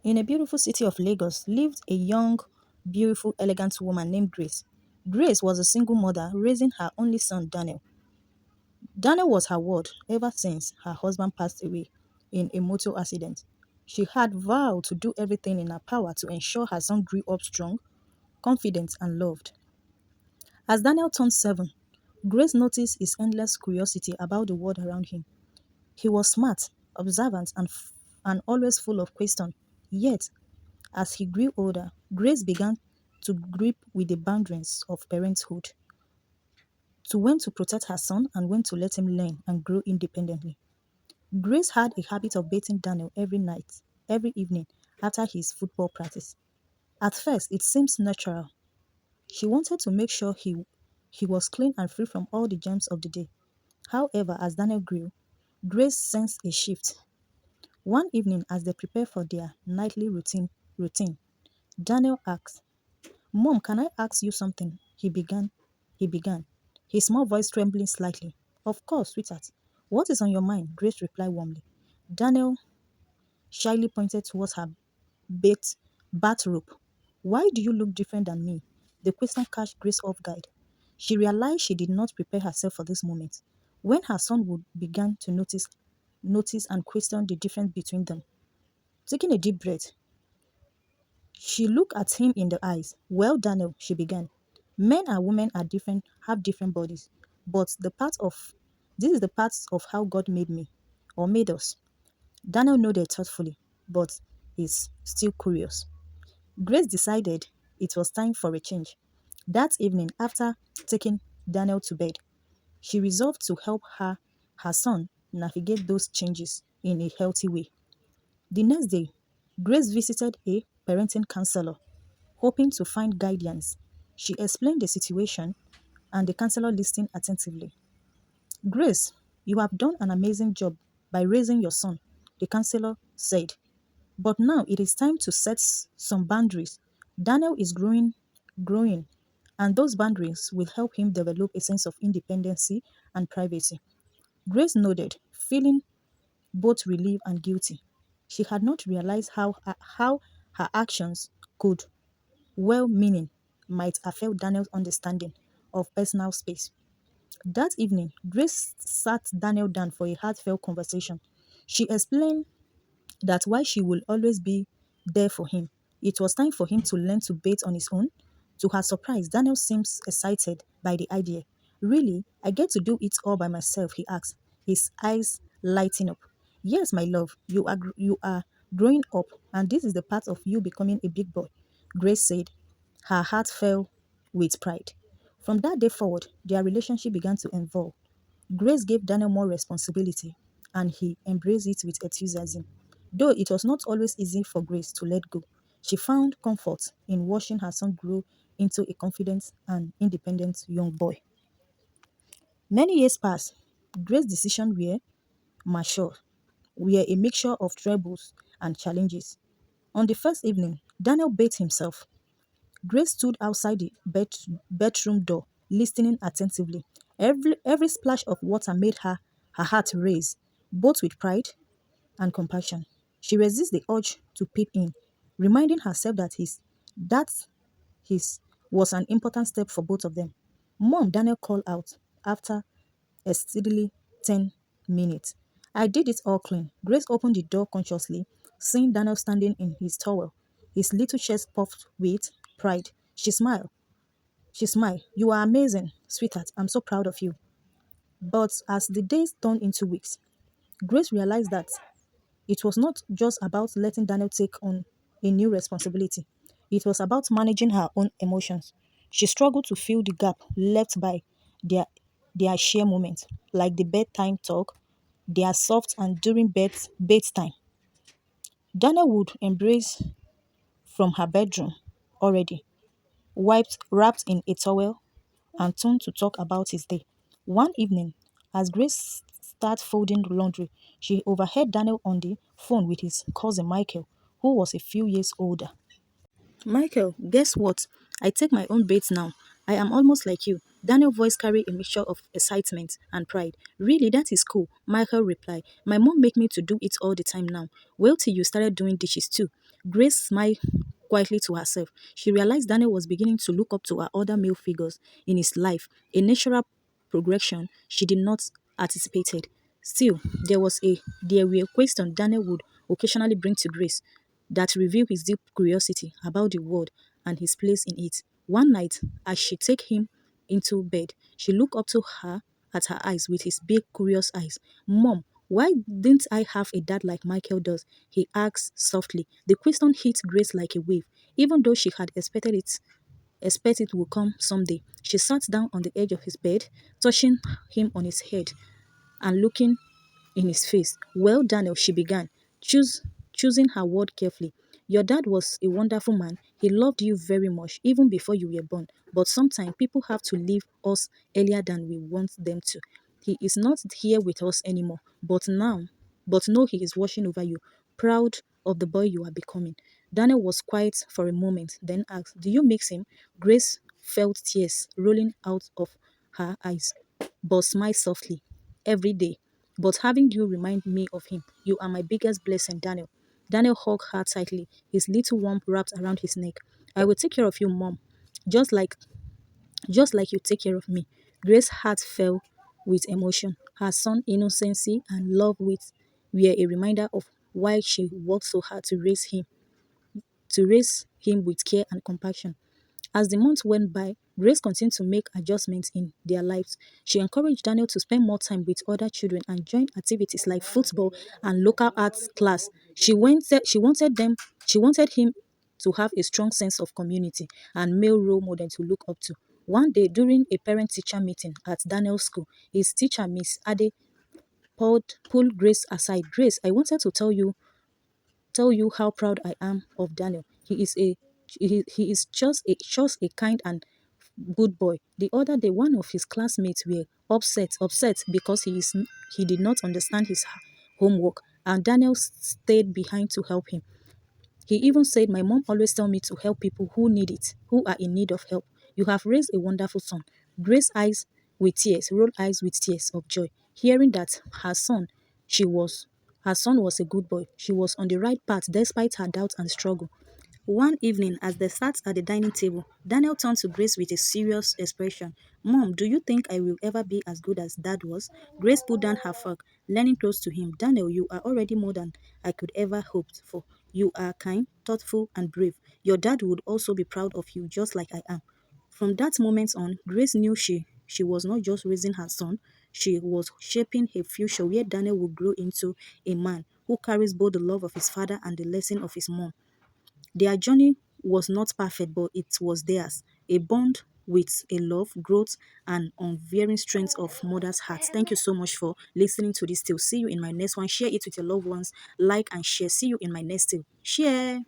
In a beautiful city of Lagos lived a young, beautiful, elegant woman named Grace. Grace was a single mother raising her only son, Daniel. Daniel was her ward ever since her husband passed away in a motor accident. She had vowed to do everything in her power to ensure her son grew up strong, confident, and loved. As Daniel turned 7, Grace noticed his endless curiosity about the world around him. He was smart, observant, and always full of questions. Yet, as he grew older, Grace began to grip with the boundaries of parenthood, to when to protect her son and when to let him learn and grow independently. Grace had a habit of bathing Daniel every evening after his football practice. At first, it seems natural. She wanted to make sure he was clean and free from all the germs of the day. However, as Daniel grew, Grace sensed a shift. One evening, as they prepared for their nightly routine, Daniel asked, "Mom, can I ask you something?" He began, his small voice trembling slightly. "Of course, sweetheart. What is on your mind?" Grace replied warmly. Daniel shyly pointed towards her baked bathrobe. "Why do you look different than me?" The question catch Grace off guard. She realized she did not prepare herself for this moment. When her son would begin to notice and question the difference between them. Taking a deep breath, she looked at him in the eyes. "Well, Daniel," she began, "men and women are different, have different bodies, but this is the parts of how God made me, or made us." Daniel nodded thoughtfully, but is still curious. Grace decided it was time for a change. That evening, after taking Daniel to bed, she resolved to help her son navigate those changes in a healthy way. The next day, Grace visited a parenting counselor, hoping to find guidance. She explained the situation, and the counselor listened attentively. "Grace, you have done an amazing job by raising your son," the counselor said. "But now it is time to set some boundaries. Daniel is growing, and those boundaries will help him develop a sense of independency and privacy." Grace nodded, feeling both relieved and guilty. She had not realized how her actions could, well meaning, might affect Daniel's understanding of personal space. That evening, Grace sat Daniel down for a heartfelt conversation. She explained that while she will always be there for him, it was time for him to learn to bathe on his own. To her surprise, Daniel seems excited by the idea. "Really? I get to do it all by myself?" he asked, his eyes lighting up. "Yes, my love, you are growing up, and this is the part of you becoming a big boy," Grace said. Her heart fell with pride. From that day forward, their relationship began to evolve. Grace gave Daniel more responsibility, and he embraced it with enthusiasm. Though it was not always easy for Grace to let go, she found comfort in watching her son grow into a confident and independent young boy. Many years passed. Grace's decisions mature, were a mixture of troubles and challenges. On the first evening, Daniel bathed himself. Grace stood outside the bedroom door, listening attentively. Every splash of water made her heart race, both with pride and compassion. She resists the urge to peep in, reminding herself that his was an important step for both of them. "Mom," Daniel called out after a steadily 10 minutes. "I did it all clean." Grace opened the door consciously, seeing Daniel standing in his towel, his little chest puffed with pride. She smiled. "You are amazing, sweetheart. I'm so proud of you." But as the days turned into weeks, Grace realized that it was not just about letting Daniel take on a new responsibility. It was about managing her own emotions. She struggled to fill the gap left by their their share moments, like the bedtime talk, their soft and during bedtime. Daniel would embrace from her bedroom already, wrapped in a towel, and turned to talk about his day. One evening, as Grace started folding laundry, she overheard Daniel on the phone with his cousin Michael, who was a few years older. "Michael, guess what? I take my own bath now. I am almost like you. Daniel's voice carried a mixture of excitement and pride. Really, that is cool, Michael replied. My mom make me to do it all the time now. Well, till you started doing dishes too. Grace smiled quietly to herself. She realized Daniel was beginning to look up to her other male figures in his life, a natural progression she did not anticipated. Still, there were questions Daniel would occasionally bring to Grace that revealed his deep curiosity about the world and his place in it. One night, as she took him into bed, she looked up to her at her eyes with his big curious eyes. Mom, why didn't I have a dad like Michael does? He asked softly. The question hit Grace like a wave, even though she had expect it would come someday. She sat down on the edge of his bed, touching him on his head and looking in his face. Well, Daniel, she began, choosing her word carefully. Your dad was a wonderful man. He loved you very much, even before you were born. But sometimes people have to leave us earlier than we want them to. He is not here with us anymore. But know he is watching over you, proud of the boy you are becoming. Daniel was quiet for a moment, then asked, do you mix him? Grace felt tears rolling out of her eyes, but smiled softly. Every day. But having you remind me of him, you are my biggest blessing, Daniel. Daniel hugged her tightly, his little warmth wrapped around his neck. I will take care of you, Mom, just like just like you take care of me. Grace's heart fell with emotion. Her son's innocency and love with were a reminder of why she worked so hard to raise him with care and compassion. As the months went by, Grace continued to make adjustments in their lives. She encouraged Daniel to spend more time with other children and join activities like football and local arts class. She wanted him to have a strong sense of community and male role model to look up to. One day, during a parent-teacher meeting at Daniel's school, his teacher, Miss Ade, pulled Grace aside. Grace, I wanted to tell you how proud I am of Daniel. He is just a kind and good boy. The other day, one of his classmates were upset because he did not understand his homework, and Daniel stayed behind to help him. He even said, my mom always tell me to help people who need it, who are in need of help. You have raised a wonderful son. Grace eyes with tears, rolled eyes with tears of joy, hearing that her son was a good boy. She was on the right path despite her doubt and struggle. One evening, as they sat at the dining table, Daniel turned to Grace with a serious expression. Mom, do you think I will ever be as good as Dad was? Grace put down her fork, leaning close to him. Daniel, you are already more than I could ever hoped for. You are kind, thoughtful, and brave. Your dad would also be proud of you, just like I am. From that moment on, Grace knew she was not just raising her son, she was shaping a future where Daniel would grow into a man who carries both the love of his father and the lesson of his mom. Their journey was not perfect, but it was theirs. A bond with a love, growth, and unvarying strength of mother's hearts. Thank you so much for listening to this tale. See you in my next one. Share it with your loved ones. Like and share. See you in my next tale. Share.